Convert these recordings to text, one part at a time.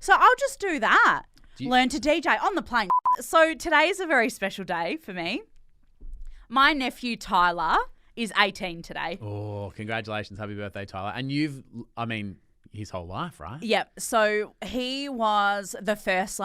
So I'll just do that. Learn to DJ on the plane. So today is a very special day for me. My nephew Tyler is 18 today. Oh, congratulations. Happy birthday, Tyler. And his whole life, right? Yep. So he was the first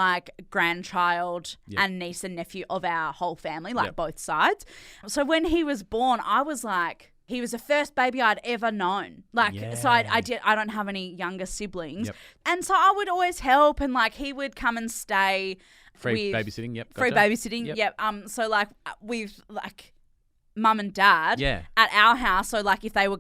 grandchild and niece and nephew of our whole family, both sides. So when he was born, I was like, he was the first baby I'd ever known. So I don't have any younger siblings. Yep. And so I would always help and he would come and stay. Free babysitting, yep. Free babysitting, yep. So with mum and dad at our house. So if they were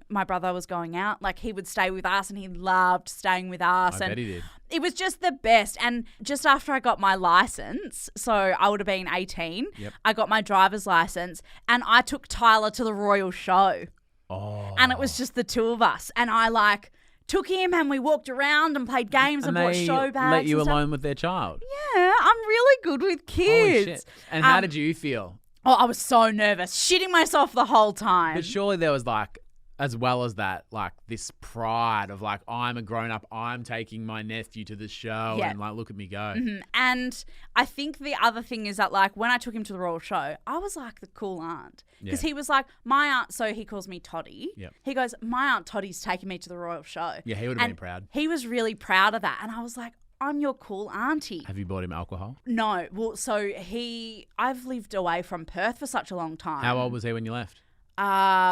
my brother was going out, he would stay with us and he loved staying with us. I bet he did. It was just the best. And just after I got my license, so I would have been 18, I got my driver's license and I took Tyler to the Royal Show. Oh. And it was just the two of us. And I took him and we walked around and played games and bought show bags. Let you alone with their child. Yeah, I'm really good with kids. Holy shit. And how did you feel? Oh, I was so nervous, shitting myself the whole time. But surely there was as well as that, this pride of I'm a grown up, I'm taking my nephew to the show and look at me go. Mm-hmm. And I think the other thing is that when I took him to the Royal Show, I was the cool aunt. Because he was my aunt, so he calls me Toddy. Yep. He goes, my aunt Toddy's taking me to the Royal Show. Yeah, he would have been proud. He was really proud of that. And I was like, I'm your cool auntie. Have you bought him alcohol? No. Well, so I've lived away from Perth for such a long time. How old was he when you left? I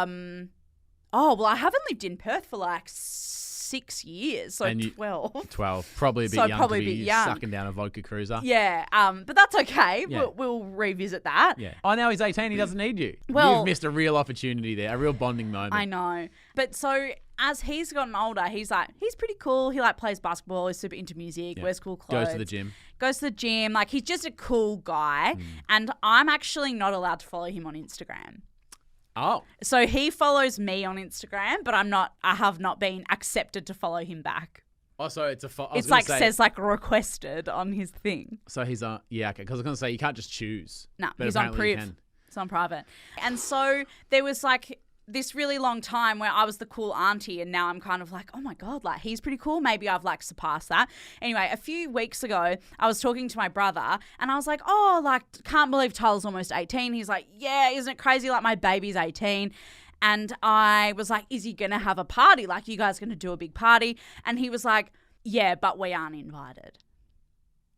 haven't lived in Perth for 6 years, so 12. 12. Probably a bit young to be sucking down a vodka cruiser. Yeah, but that's okay. Yeah. We'll revisit that. Yeah. Oh, now he's 18. He doesn't need you. Well, you've missed a real opportunity there, a real bonding moment. I know. But so as he's gotten older, he's pretty cool. He plays basketball. He's super into music. Wears cool clothes. Goes to the gym. He's just a cool guy. And I'm actually not allowed to follow him on Instagram. Oh. So he follows me on Instagram, but I have not been accepted to follow him back. Oh, so it's says requested on his thing. So he's okay, because I was going to say you can't just choose. No, he's on priv. It's on private. And so there was this really long time where I was the cool auntie and now I'm kind of oh my God, he's pretty cool. Maybe I've surpassed that. Anyway, a few weeks ago, I was talking to my brother and I was can't believe Tyler's almost 18. He's yeah, isn't it crazy? My baby's 18. And I was is he going to have a party? You guys going to do a big party? And he was yeah, but we aren't invited.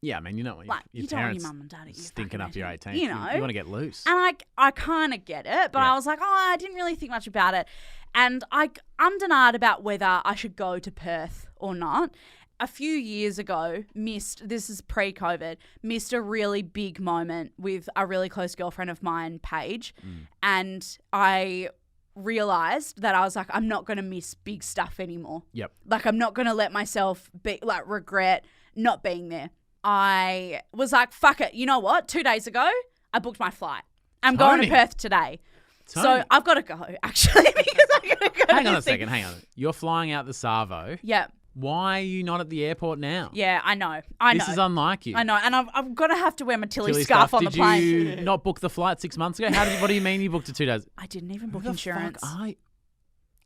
Yeah, I mean, you know what? You don't want your mum and dad stinking up your 18th. You know. You want to get loose. And I kind of get it, but I was I didn't really think much about it. And I'm denied about whether I should go to Perth or not. A few years ago, this is pre-COVID, missed a really big moment with a really close girlfriend of mine, Paige. And I realized that I was I'm not going to miss big stuff anymore. Yep. I'm not going to let myself be regret not being there. I was fuck it. You know what? 2 days ago, I booked my flight. I'm going to Perth today. So I've got to go, actually, because I got to go. Hang on a second. You're flying out the Savo. Yeah. Why are you not at the airport now? Yeah, I know. This is unlike you. I know. And I'm going to have to wear my Tilly scarf on the plane. Did you not book the flight 6 months ago? What do you mean you booked it 2 days? I didn't even book insurance.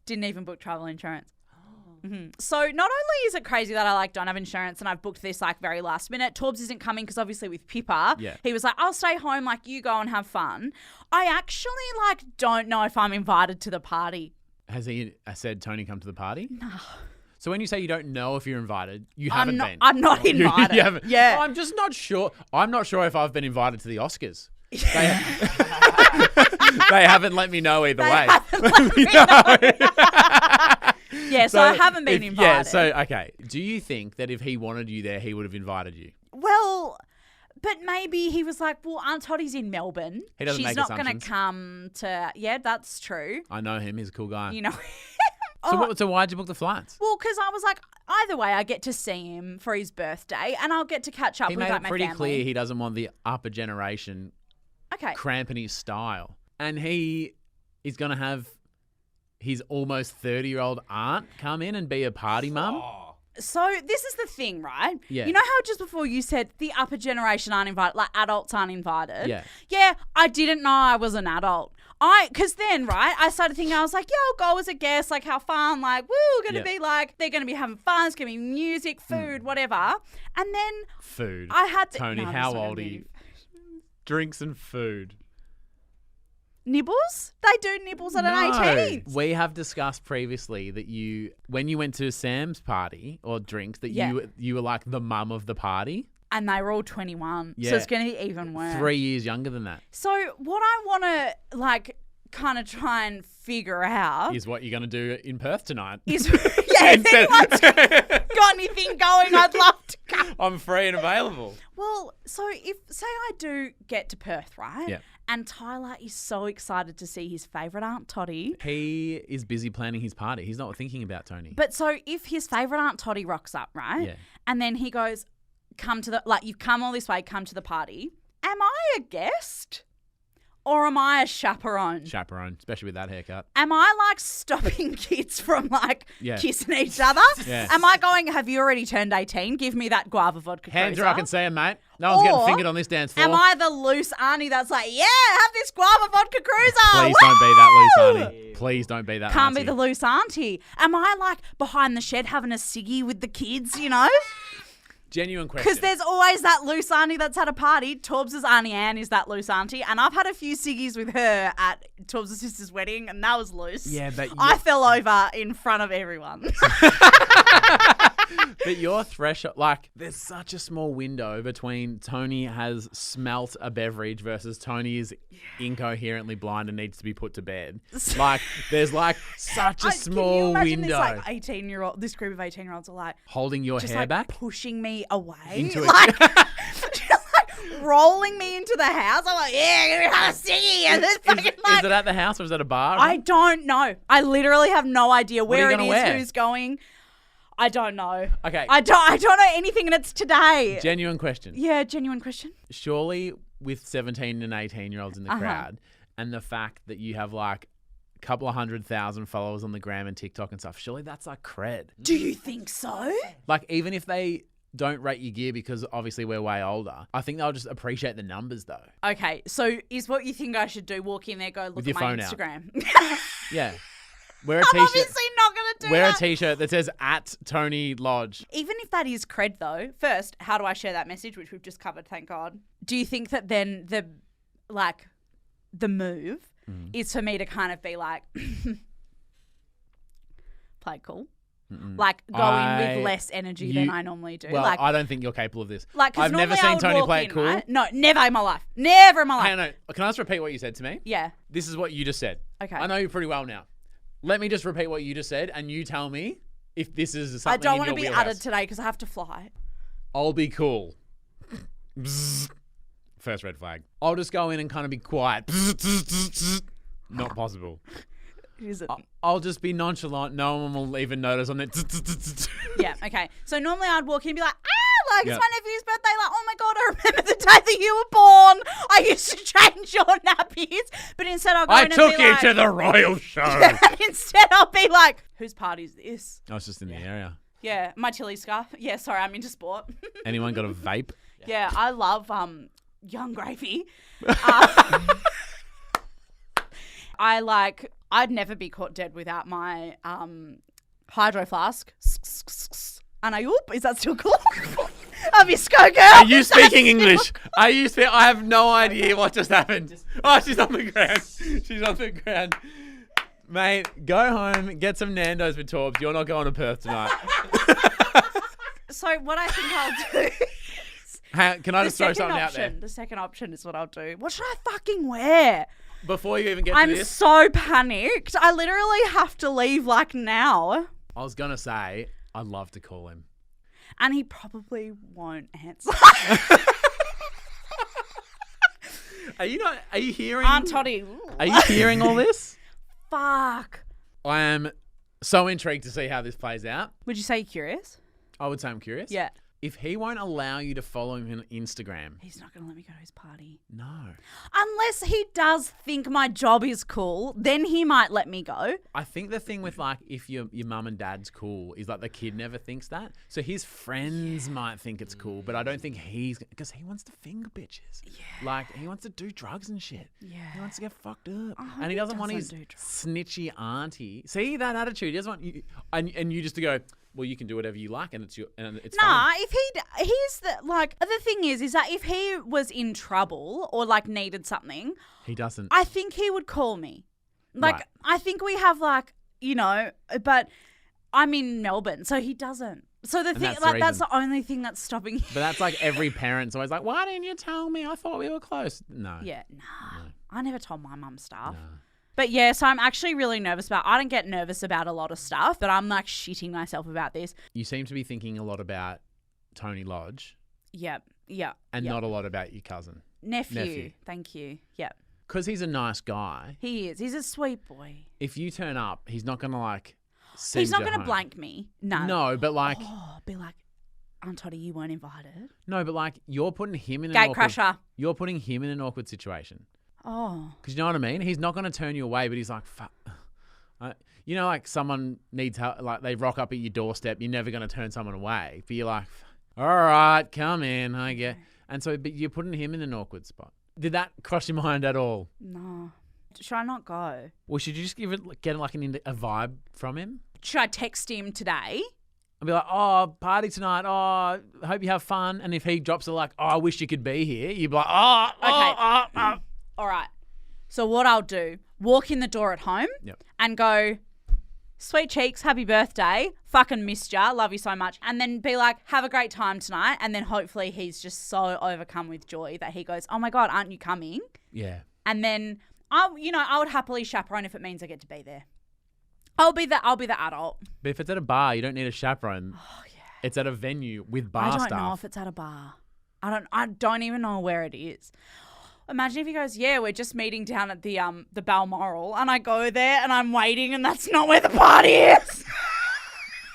Didn't even book travel insurance. Mm-hmm. So not only is it crazy that I don't have insurance and I've booked this very last minute, Torbs isn't coming because obviously with Pippa, he was I'll stay home, you go and have fun. I actually don't know if I'm invited to the party. Has he said, Toni, come to the party? No. So when you say you don't know if you're invited, you haven't been. I'm not invited. You haven't. Yeah. I'm just not sure. I'm not sure if I've been invited to the Oscars. They haven't let me know either way. Let me know. Yeah, so I haven't been invited. Yeah, so, okay. Do you think that if he wanted you there, he would have invited you? Well, but maybe he was well, Aunt Toddy's in Melbourne. He doesn't make assumptions. She's not going to come to... Yeah, that's true. I know him. He's a cool guy. You know So why'd you book the flights? Well, because I was either way, I get to see him for his birthday and I'll get to catch up with my family. He made it pretty clear he doesn't want the upper generation cramping his style. And he is going to have his almost 30-year-old aunt come in and be a party mum. So this is the thing, right? Yeah. You know how just before you said the upper generation aren't invited, adults aren't invited? Yeah. Yeah, I didn't know I was an adult. Because then, right, I started thinking, I was like, yeah, I'll go as a guest, like, how fun, like, woo, going to be like, they're going to be having fun, it's going to be music, food, whatever. And then Food. I had to... Toni, how old are you? Drinks and food. Nibbles? They do nibbles at an 18th. We have discussed previously that when you went to Sam's party or drinks, that you were like the mum of the party. And they were all 21. Yeah. So it's going to be even worse. 3 years younger than that. So what I want to, like, kind of try and figure out... is what you're going to do in Perth tonight. If anyone's got anything going, I'd love to come. I'm free and available. Well, so if, say I do get to Perth, right? Yeah. And Tyler is so excited to see his favourite Aunt Toddy. He is busy planning his party. He's not thinking about Toni. But so if his favourite Aunt Toddy rocks up, right? Yeah. And then he goes... you've come all this way, come to the party. Am I a guest or am I a chaperone? Chaperone, especially with that haircut. Am I like stopping kids from kissing each other? Yeah. Am I going, have you already turned 18? Give me that guava vodka Hands cruiser. where I can see him, mate. No one's getting fingered on this dance floor. Am I the loose auntie that's like, yeah, have this guava vodka cruiser? Please don't be that loose auntie. Please don't be that Can't auntie. be the loose auntie. Am I like behind the shed having a ciggy with the kids, you know? Genuine question. Because there's always that loose auntie that's at a party. Torbs' Auntie Anne is that loose auntie. And I've had a few ciggies with her at Torbs' sister's wedding, and that was loose. Yeah, but... I fell over in front of everyone. But your threshold... Like, there's such a small window between Toni has smelt a beverage versus Toni is incoherently blind and needs to be put to bed. Like, there's like such a small can you imagine window. This group of 18-year-olds are like... holding your just hair like back? pushing me away. Into just like rolling me into the house. I'm like, yeah, give me a ciggy. And it's fucking is it at the house or is it a bar? I don't know. I literally have no idea where it is, wear? who's going. I don't know. Okay. I don't know anything, and it's today. Genuine question. Yeah, genuine question. Surely with 17 and 18-year-olds in the crowd and the fact that you have like a couple of 100,000 followers on the gram and TikTok and stuff, surely that's like cred. Do you think so? Like even if they don't rate your gear because obviously we're way older, I think they'll just appreciate the numbers though. Okay, so is what you think I should do, walk in there, go look at my Instagram? Yeah. Wear a I'm t-shirt. obviously not going to do Wear that. a t-shirt that says @Toni Lodge. Even if that is cred though, first, how do I share that message, which we've just covered, thank God? Do you think that then the move is for me to kind of be like, play it cool? Like go in with less energy than I normally do. Well, like, I don't think you're capable of this. Like, I've never seen Toni play it cool. Right? No, never in my life. Never in my life. Hang on, no. Can I just repeat what you said to me? Yeah. This is what you just said. Okay. I know you pretty well now. Let me just repeat what you just said, and you tell me if this is something I don't in want to your be wheelhouse. added today because I have to fly. I'll be cool. Bzz. First red flag. I'll just go in and kind of be quiet. Not possible. Is it? I'll just be nonchalant. No one will even notice on it. Yeah, okay. So normally I'd walk in and be like, it's my nephew's birthday. Like, oh my God, I remember the day that you were born. I used to change your nappies. But instead I'll go in and be like... I took you to the royal show. Instead I'll be like, whose party is this? I was just in the area. Yeah, my Tilly scarf. Yeah, sorry, I'm into sport. Anyone got a vape? Yeah, I love Young Gravy. I'd never be caught dead without my hydro flask. And is that still cool? I'm your SCO girl. Are you speaking English? I have no idea what just happened. Oh, she's on the ground. She's on the ground. Mate, go home, get some Nando's with Torbs. You're not going to Perth tonight. So what I think I'll do is... Can I just throw something out there? The second option is what I'll do. What should I fucking wear? Before you even get to this... I'm so panicked. I literally have to leave like now. I was going to say, I'd love to call him. And he probably won't answer. Are you hearing... Aunt Toddy. Are you hearing all this? Fuck. I am so intrigued to see how this plays out. Would you say you're curious? I would say I'm curious. Yeah. If he won't allow you to follow him on Instagram. He's not going to let me go to his party. No. Unless he does think my job is cool, then he might let me go. I think the thing with like if your mum and dad's cool is like the kid never thinks that. So his friends might think it's cool, but I don't think because he wants to finger bitches. Yeah. Like he wants to do drugs and shit. Yeah. He wants to get fucked up. And he doesn't want his snitchy auntie. See that attitude? He doesn't want you and you just to go, well, you can do whatever you like, and it's fine. If the thing is that if he was in trouble or like needed something, he doesn't. I think he would call me. Like right. I think we have like but I'm in Melbourne, so he doesn't. So the thing, that's the only thing that's stopping him. But that's like every parent's always like, why didn't you tell me? I thought we were close. No. Yeah, no. I never told my mum stuff. No. But yeah, so I'm actually really nervous I don't get nervous about a lot of stuff, but I'm like shitting myself about this. You seem to be thinking a lot about Tony Lodge. Yep. And not a lot about your cousin. Nephew. Thank you. Yep. Because he's a nice guy. He is. He's a sweet boy. If you turn up, he's not going to like send He's not going to home. Blank me. No. No, but like... be like, Aunt Toddy, you weren't invited. No, but like you're putting him in You're putting him in an awkward situation. Oh. Because you know what I mean? He's not going to turn you away, but he's like, fuck. Like someone needs help, like they rock up at your doorstep, you're never going to turn someone away. But you're like, all right, come in, I get. And so, but you're putting him in an awkward spot. Did that cross your mind at all? No. Should I not go? Well, should you just get like a vibe from him? Should I text him today? And be like, oh, party tonight. Oh, hope you have fun. And if he drops it like, oh, I wish you could be here, you'd be like, okay. All right. So what I'll do, walk in the door at home and go, sweet cheeks, happy birthday, fucking missed ya, love you so much. And then be like, have a great time tonight. And then hopefully he's just so overcome with joy that he goes, oh my God, aren't you coming? Yeah. And then, I would happily chaperone if it means I get to be there. I'll be the adult. But if it's at a bar, you don't need a chaperone. Oh, yeah. It's at a venue with bar stuff. I don't know if it's at a bar. I don't even know where it is. Imagine if he goes, yeah, we're just meeting down at the Balmoral, and I go there and I'm waiting and that's not where the party is.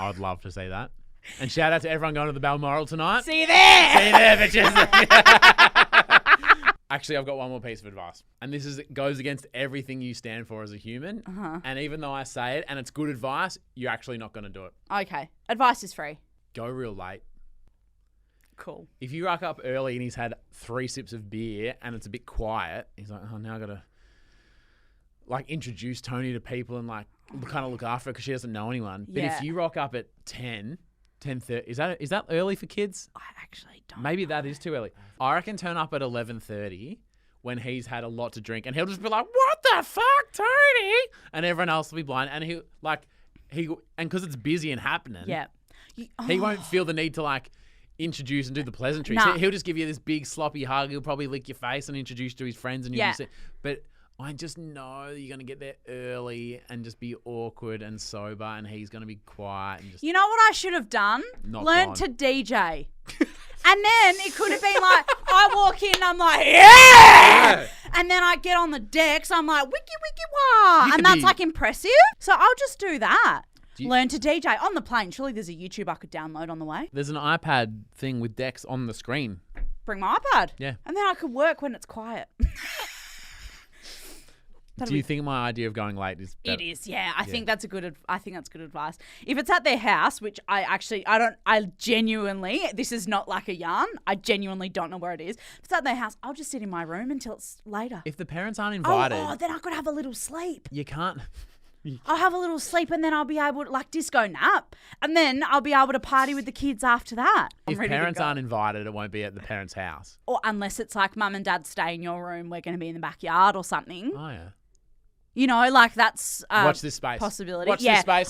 I'd love to see that. And shout out to everyone going to the Balmoral tonight. See you there. See you there, bitches. Actually, I've got one more piece of advice. And this goes against everything you stand for as a human. Uh-huh. And even though I say it and it's good advice, you're actually not going to do it. Okay. Advice is free. Go real late. Cool. If you rock up early and he's had 3 sips of beer and it's a bit quiet, he's like, oh, now I got to like introduce Toni to people and like kind of look after her because she doesn't know anyone. But if you rock up at 10:30, is that early for kids? I actually don't Maybe know. that is too early. I reckon turn up at 11:30 when he's had a lot to drink and he'll just be like, what the fuck, Toni? And everyone else will be blind. And and because it's busy and happening, he won't feel the need to like introduce and do the pleasantries. Nah. He'll just give you this big sloppy hug. He'll probably lick your face and introduce you to his friends. And but I just know you're going to get there early and just be awkward and sober, and he's going to be quiet. And just you know what I should have done? Learned to DJ. And then it could have been like, I walk in, I'm like, yeah! And then I get on the decks, I'm like, wiki, wiki, wah! And that's like impressive. So I'll just do that. Learn to DJ on the plane. Surely there's a YouTube I could download on the way. There's an iPad thing with decks on the screen. Bring my iPad. Yeah. And then I could work when it's quiet. Do you think my idea of going late is better? It is, yeah. I think that's good advice. If it's at their house, which I genuinely, this is not like a yarn. I genuinely don't know where it is. If it's at their house, I'll just sit in my room until it's later. If the parents aren't invited. Oh, then I could have a little sleep. You can't. I'll have a little sleep and then I'll be able to like disco nap and then I'll be able to party with the kids after that. If parents aren't invited, it won't be at the parents' house. Or unless it's like mum and dad stay in your room, we're going to be in the backyard or something. Oh, yeah. You know, like that's watch this space. Possibility. Watch this space.